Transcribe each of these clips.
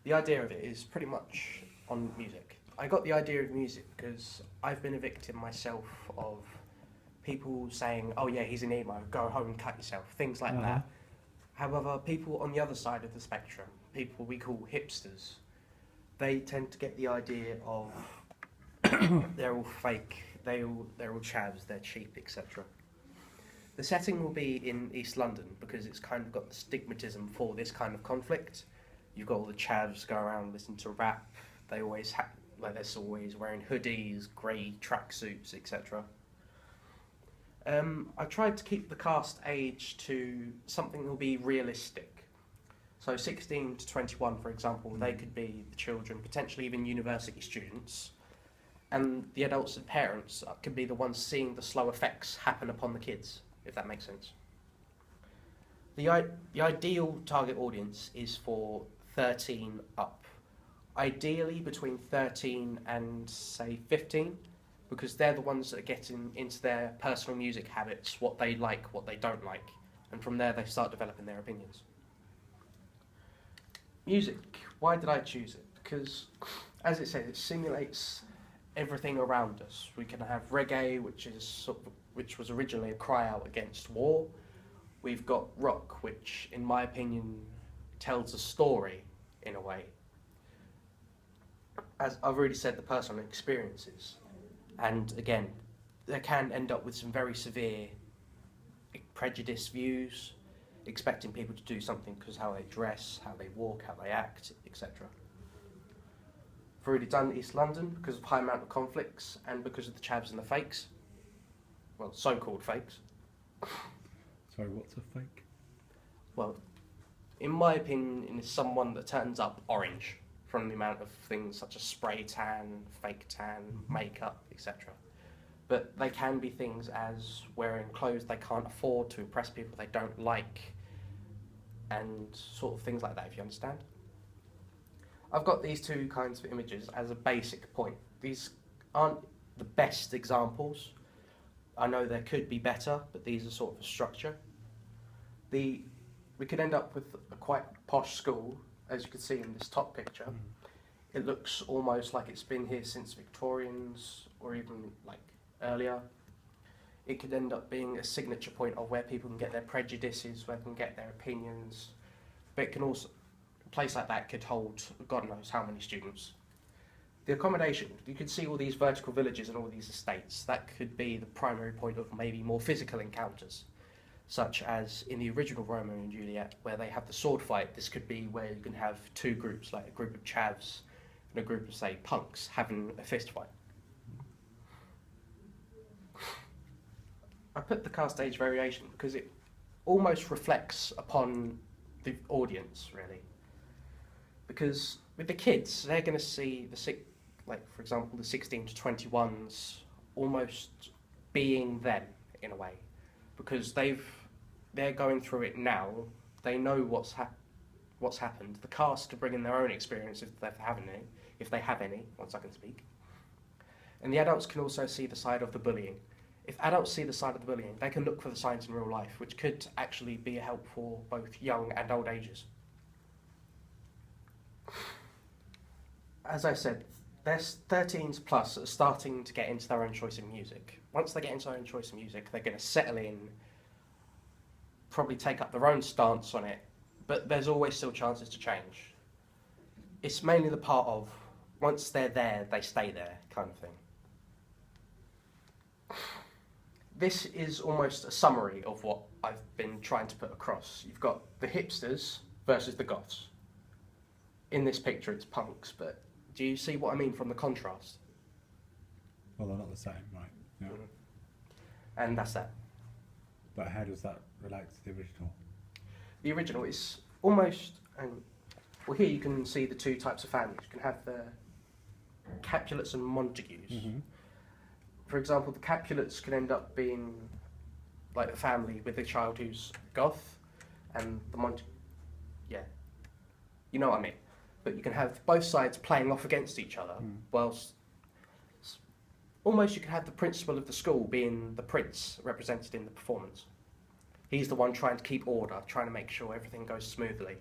The idea of it is pretty much on music. I got the idea of music because I've been a victim myself of people saying, oh yeah, he's an emo, go home and cut yourself, things like that. However, people on the other side of the spectrum, people we call hipsters, they tend to get the idea of they're all fake, they're all chavs, they're cheap, etc. The setting will be in East London because it's kind of got the stigmatism for this kind of conflict. You've got all the chavs go around listening to rap. They always they're always wearing hoodies, grey tracksuits, etc. I tried to keep the cast age to something that will be realistic. So 16 to 21, for example, they could be the children, potentially even university students, and the adults and parents could be the ones seeing the slow effects happen upon the kids, if that makes sense. The ideal target audience is for 13 up. Ideally between 13 and, say, 15, because they're the ones that are getting into their personal music habits, what they like, what they don't like, and from there they start developing their opinions. Music, why did I choose it? Because, as it says, it simulates everything around us. We can have reggae, which was originally a cry out against war. We've got rock, which, in my opinion, tells a story, in a way. As I've already said, the personal experiences. And again, they can end up with some very severe prejudiced views, expecting people to do something because how they dress, how they walk, how they act, etc. I've already done East London because of high amount of conflicts and because of the chavs and the fakes. Well, so-called fakes. Sorry, what's a fake? Well, in my opinion, is someone that turns up orange from the amount of things such as spray tan, fake tan, makeup, etc. But they can be things as wearing clothes they can't afford to impress people they don't like, and sort of things like that, if you understand. I've got these two kinds of images as a basic point. These aren't the best examples. I know there could be better, but these are sort of a structure. We could end up with a quite posh school, as you can see in this top picture. It looks almost like it's been here since Victorians, or even like earlier. It could end up being a signature point of where people can get their prejudices, where they can get their opinions. But it can also, a place like that could hold God knows how many students. The accommodation, you could see all these vertical villages and all these estates. That could be the primary point of maybe more physical encounters, such as in the original Romeo and Juliet, where they have the sword fight. This could be where you can have two groups, like a group of chavs and a group of, say, punks having a fist fight. I put the cast age variation because it almost reflects upon the audience, really. Because with the kids, they're going to see for example, the 16 to 21s almost being them in a way, because they're going through it now. They know what's happened. The cast can bring in their own experience if they have any. Once I can speak, and the adults can also see the side of the bullying. If adults see the side of the bullying, they can look for the signs in real life, which could actually be a help for both young and old ages. As I said, there's 13s plus are starting to get into their own choice of music. Once they get into their own choice of music, they're going to settle in, probably take up their own stance on it, but there's always still chances to change. It's mainly the part of, once they're there, they stay there kind of thing. This is almost a summary of what I've been trying to put across. You've got the hipsters versus the goths. In this picture it's punks, but do you see what I mean from the contrast? Well, they're not the same, right? Yeah. Mm-hmm. And that's that. But how does that relate to the original? The original is almost, well, here you can see the two types of families. You can have the Capulets and Montagues. Mm-hmm. For example, the Capulets can end up being like the family with a child who's goth, and the yeah, you know what I mean. But you can have both sides playing off against each other, whilst almost you can have the principal of the school being the prince represented in the performance. He's the one trying to keep order, trying to make sure everything goes smoothly.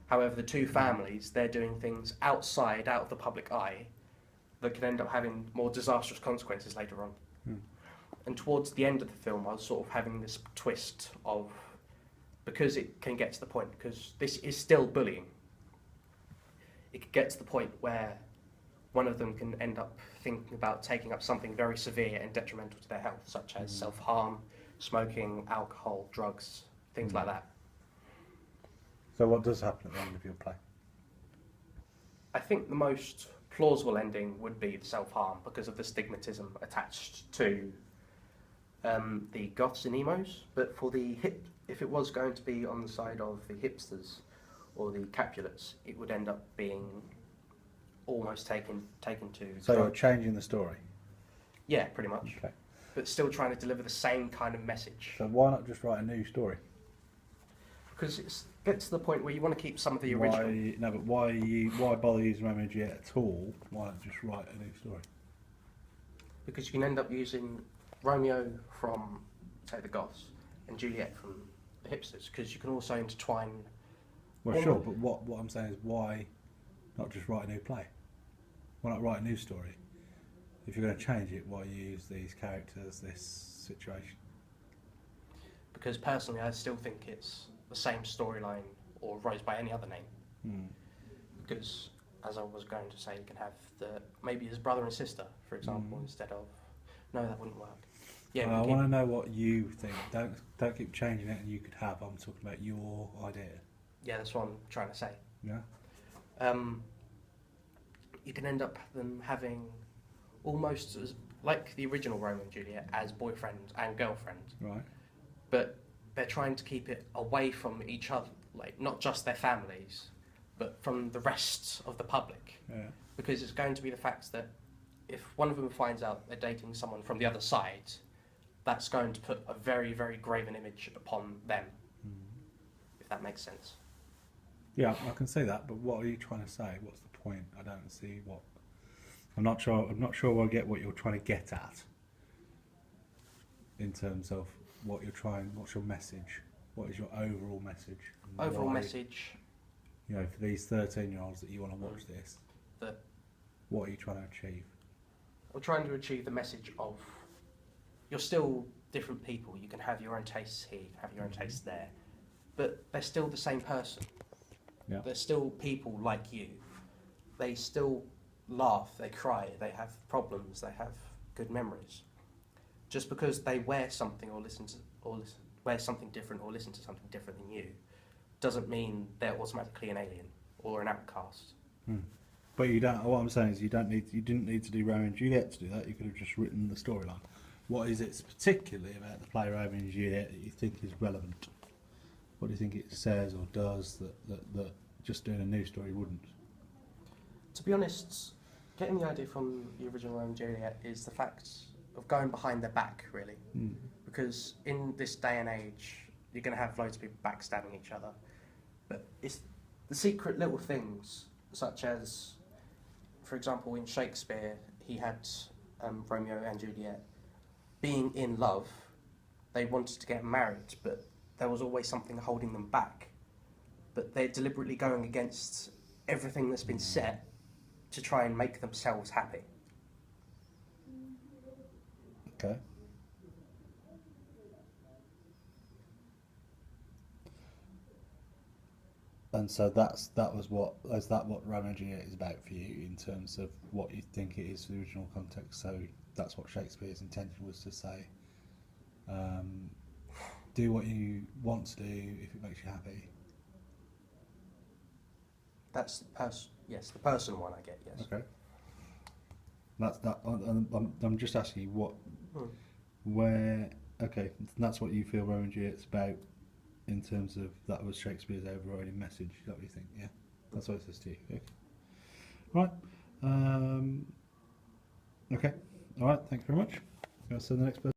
However, the two families, they're doing things outside, out of the public eye, that can end up having more disastrous consequences later on. Hmm. And towards the end of the film, I was sort of having this twist of, because it can get to the point, because this is still bullying, it could get to the point where one of them can end up thinking about taking up something very severe and detrimental to their health, such as self-harm, smoking, alcohol, drugs, things like that. So what does happen at the end of your play? I think the most plausible ending would be the self-harm because of the stigmatism attached to the goths and emos. But for the if it was going to be on the side of the hipsters or the Capulets, it would end up being almost taken to. So you're changing the story? Yeah, pretty much. Okay. But still trying to deliver the same kind of message. So why not just write a new story? Because it gets to the point where you want to keep some of the original. Why bother using Romeo and Juliet at all? Why not just write a new story? Because you can end up using Romeo from, say, the goths and Juliet from the hipsters, because you can also intertwine. Well, sure, but what I'm saying is why not just write a new play? Why not write a new story? If you're going to change it, why use these characters, this situation? Because personally, I still think it's the same storyline or rose by any other name. Because, as I was going to say, you can have maybe his brother and sister, for example, instead of. No, that wouldn't work. Yeah, I want to know what you think. Don't keep changing it, and you could have. I'm talking about your idea. Yeah, that's what I'm trying to say. Yeah. You can end up them having almost like the original Romeo and Juliet as boyfriend and girlfriend. Right. But they're trying to keep it away from each other, like not just their families, but from the rest of the public. Yeah. Because it's going to be the fact that if one of them finds out they're dating someone from the other side, that's going to put a very, very graven image upon them, if that makes sense. Yeah, I can see that, but what are you trying to say? What's the point? I don't see what. I'm not sure I get what you're trying to get at. In terms of what's your message? What is your overall message? Overall message. You know, for these 13-year-olds that you want to watch this, what are you trying to achieve? I'm trying to achieve the message of you're still different people. You can have your own tastes here, you can have your own tastes there, but they're still the same person. Yeah. They're still people like you. They still laugh, they cry, they have problems, they have good memories. Just because they wear something wear something different or listen to something different than you, doesn't mean they're automatically an alien or an outcast. But you don't. What I'm saying is, you didn't need to do Romeo and Juliet to do that. You could have just written the storyline. What is it particularly about the play Romeo and Juliet that you think is relevant? What do you think it says or does that just doing a new story wouldn't? To be honest, getting the idea from the original Romeo and Juliet is the fact of going behind their back, really. Because in this day and age, you're going to have loads of people backstabbing each other. But it's the secret little things, such as, for example, in Shakespeare, he had Romeo and Juliet being in love. They wanted to get married, but there was always something holding them back. But they're deliberately going against everything that's been set to try and make themselves happy. Okay. And so is that what Romeo and Juliet is about for you in terms of what you think it is for the original context? So that's what Shakespeare's intention was to say. Do what you want to do if it makes you happy. That's the personal one I get, yes. Okay. That's that. I'm just asking you where. Okay, that's what you feel Romeo and Juliet's about. In terms of that was Shakespeare's overriding message, is that what you think? Yeah, that's what it says to you. Okay. Right. Okay. All right. Thank you very much. I'll send the next person.